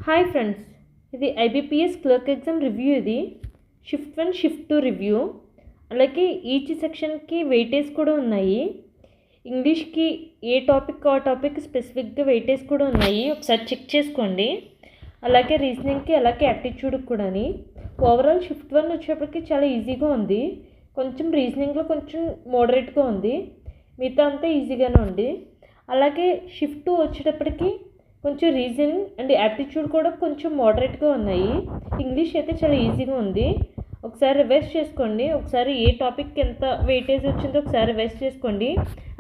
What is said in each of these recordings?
Hi friends, ఇది IBPS clerk exam review. ఇది shift 1 shift 2 review. అలాగే ఈచ్ సెక్షన్కి వెయిటేజ్ కూడా ఉన్నాయి. ఇంగ్లీష్కి ఏ టాపిక్ ఆ టాపిక్ స్పెసిఫిక్గా వెయిటేజ్ కూడా ఉన్నాయి, ఒకసారి చెక్ చేసుకోండి. అలాగే రీజనింగ్కి అలాగే యాప్టిట్యూడ్కి కూడా. ఓవరాల్ షిఫ్ట్ 1 వచ్చేప్పటికి చాలా ఈజీగా ఉంది. కొంచెం రీజనింగ్లో కొంచెం మోడరేట్గా ఉంది, మిగతా అంతా ఈజీగానే ఉంది. అలాగే షిఫ్ట్ 2 వచ్చేటప్పటికి కొంచెం రీజనింగ్ అండ్ యాప్టిట్యూడ్ కూడా కొంచెం మోడరేట్గా ఉన్నాయి. ఇంగ్లీష్ అయితే చాలా ఈజీగా ఉంది. ఒకసారి రివైజ్ చేసుకోండి. ఒకసారి ఏ టాపిక్ ఎంత వెయిటేజ్ వచ్చిందో ఒకసారి రివైజ్ చేసుకోండి.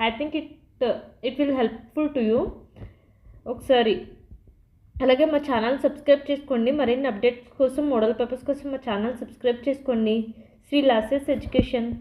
I think it will helpful to you. ఒకసారి అలాగే మా ఛానల్ సబ్స్క్రైబ్ చేసుకోండి. మరిన్ని అప్డేట్స్ కోసం, మోడల్ పేపర్స్ కోసం మా ఛానల్ సబ్స్క్రైబ్ చేసుకోండి. శ్రీ లాసెస్ education.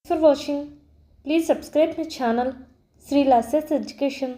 For watching, please subscribe my channel Sri Lasses Education.